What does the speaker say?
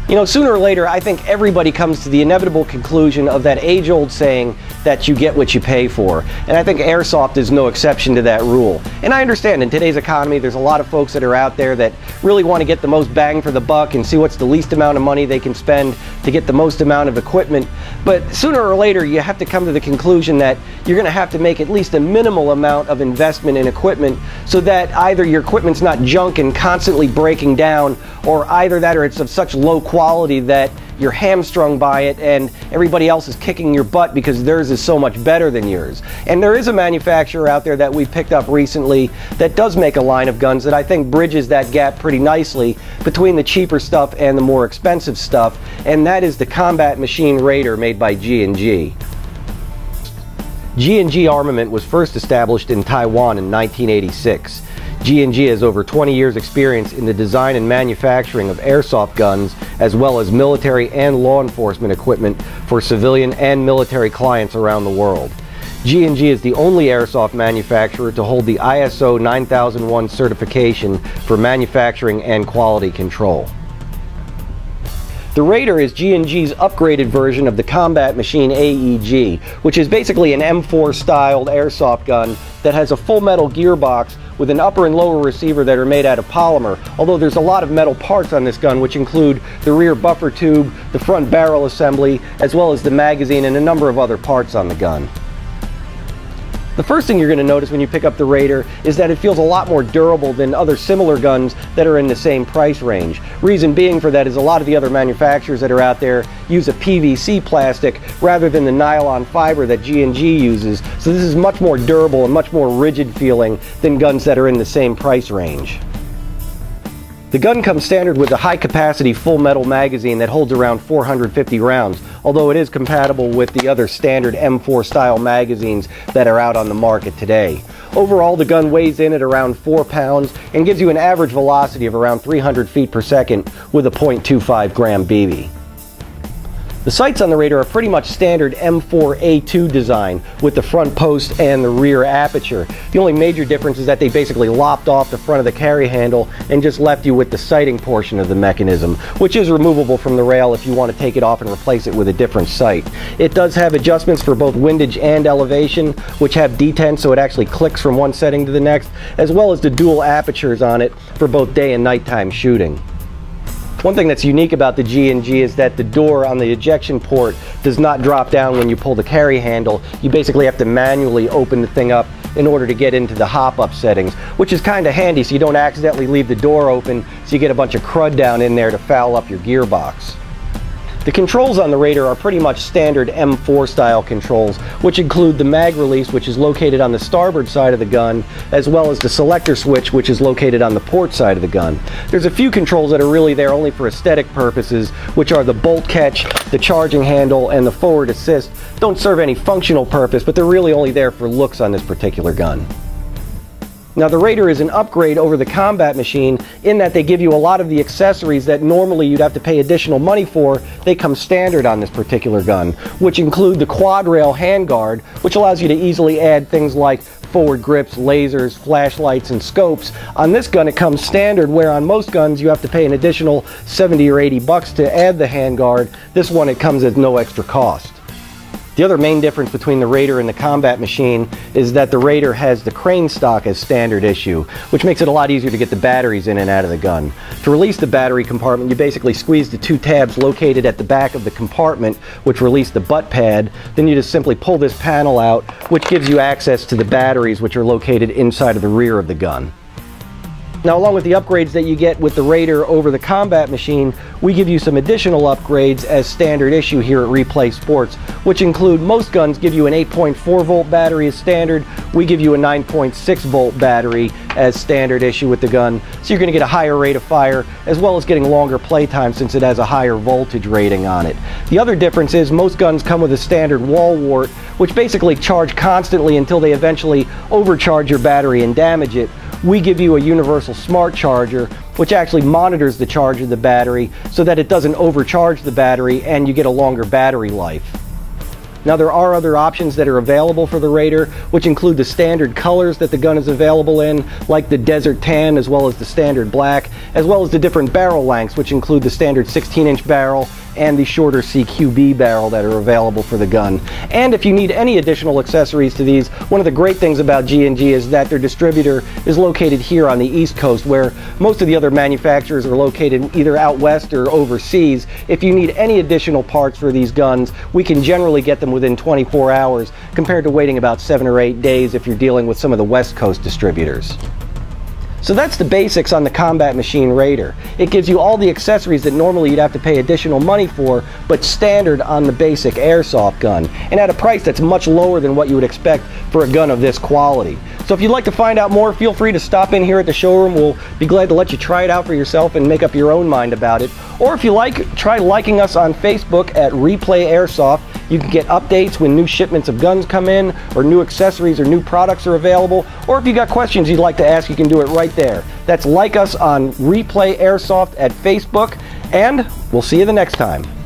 You know, sooner or later, I think everybody comes to the inevitable conclusion of that age-old saying that you get what you pay for. And I think Airsoft is no exception to that rule. And I understand in today's economy, there's a lot of folks that are out there that really want to get the most bang for the buck and see what's the least amount of money they can spend to get the most amount of equipment. But sooner or later, you have to come to the conclusion that you're going to have to make at least a minimal amount of investment in equipment so that either your equipment's not junk and constantly breaking down, or either that or it's of such low quality that you're hamstrung by it and everybody else is kicking your butt because theirs is so much better than yours. And there is a manufacturer out there that we picked up recently that does make a line of guns that I think bridges that gap pretty nicely between the cheaper stuff and the more expensive stuff, and that is the Combat Machine Raider made by G&G. G&G Armament was first established in Taiwan in 1986. G&G has over 20 years experience in the design and manufacturing of airsoft guns, as well as military and law enforcement equipment for civilian and military clients around the world. G&G is the only airsoft manufacturer to hold the ISO 9001 certification for manufacturing and quality control. The Raider is G&G's upgraded version of the Combat Machine AEG, which is basically an M4 styled airsoft gun that has a full metal gearbox with an upper and lower receiver that are made out of polymer, although there's a lot of metal parts on this gun, which include the rear buffer tube, the front barrel assembly, as well as the magazine and a number of other parts on the gun. The first thing you're going to notice when you pick up the Raider is that it feels a lot more durable than other similar guns that are in the same price range. Reason being for that is a lot of the other manufacturers that are out there use a PVC plastic rather than the nylon fiber that G&G uses, so this is much more durable and much more rigid feeling than guns that are in the same price range. The gun comes standard with a high-capacity full metal magazine that holds around 450 rounds, although it is compatible with the other standard M4 style magazines that are out on the market today. Overall, the gun weighs in at around 4 pounds and gives you an average velocity of around 300 feet per second with a .25 gram BB. The sights on the Raider are pretty much standard M4A2 design with the front post and the rear aperture. The only major difference is that they basically lopped off the front of the carry handle and just left you with the sighting portion of the mechanism, which is removable from the rail if you want to take it off and replace it with a different sight. It does have adjustments for both windage and elevation, which have detent so it actually clicks from one setting to the next, as well as the dual apertures on it for both day and nighttime shooting. One thing that's unique about the G&G is that the door on the ejection port does not drop down when you pull the carry handle. You basically have to manually open the thing up in order to get into the hop-up settings, which is kind of handy so you don't accidentally leave the door open so you get a bunch of crud down in there to foul up your gearbox. The controls on the Raider are pretty much standard M4 style controls, which include the mag release, which is located on the starboard side of the gun, as well as the selector switch, which is located on the port side of the gun. There's a few controls that are really there only for aesthetic purposes, which are the bolt catch, the charging handle, and the forward assist. Don't serve any functional purpose, but they're really only there for looks on this particular gun. Now, the Raider is an upgrade over the Combat Machine in that they give you a lot of the accessories that normally you'd have to pay additional money for. They come standard on this particular gun, which include the quad rail handguard, which allows you to easily add things like forward grips, lasers, flashlights, and scopes. On this gun, it comes standard, where on most guns you have to pay an additional 70 or 80 bucks to add the handguard. This one, it comes at no extra cost. The other main difference between the Raider and the Combat Machine is that the Raider has the crane stock as standard issue, which makes it a lot easier to get the batteries in and out of the gun. To release the battery compartment, you basically squeeze the two tabs located at the back of the compartment, which release the butt pad. Then you just simply pull this panel out, which gives you access to the batteries, which are located inside of the rear of the gun. Now, along with the upgrades that you get with the Raider over the Combat Machine, we give you some additional upgrades as standard issue here at Replay Sports, which include most guns give you an 8.4 volt battery as standard. We give you a 9.6 volt battery as standard issue with the gun, so you're going to get a higher rate of fire as well as getting longer playtime since it has a higher voltage rating on it. The other difference is most guns come with a standard wall wart, which basically charge constantly until they eventually overcharge your battery and damage it. We give you a universal smart charger, which actually monitors the charge of the battery so that it doesn't overcharge the battery and you get a longer battery life. Now there are other options that are available for the Raider, which include the standard colors that the gun is available in, like the Desert Tan as well as the standard black, as well as the different barrel lengths, which include the standard 16-inch barrel and the shorter CQB barrel that are available for the gun. And if you need any additional accessories to these, one of the great things about G&G is that their distributor is located here on the East Coast, where most of the other manufacturers are located either out west or overseas. If you need any additional parts for these guns, we can generally get them within 24 hours compared to waiting about 7 or 8 days if you're dealing with some of the West Coast distributors. So that's the basics on the Combat Machine Raider. It gives you all the accessories that normally you'd have to pay additional money for, but standard on the basic airsoft gun, and at a price that's much lower than what you would expect for a gun of this quality. So if you'd like to find out more, feel free to stop in here at the showroom. We'll be glad to let you try it out for yourself and make up your own mind about it. Or if you like, try liking us on Facebook at Replay Airsoft. You can get updates when new shipments of guns come in, or new accessories or new products are available. Or if you got questions you'd like to ask, you can do it right there. That's like us on Replay Airsoft at Facebook, and we'll see you the next time.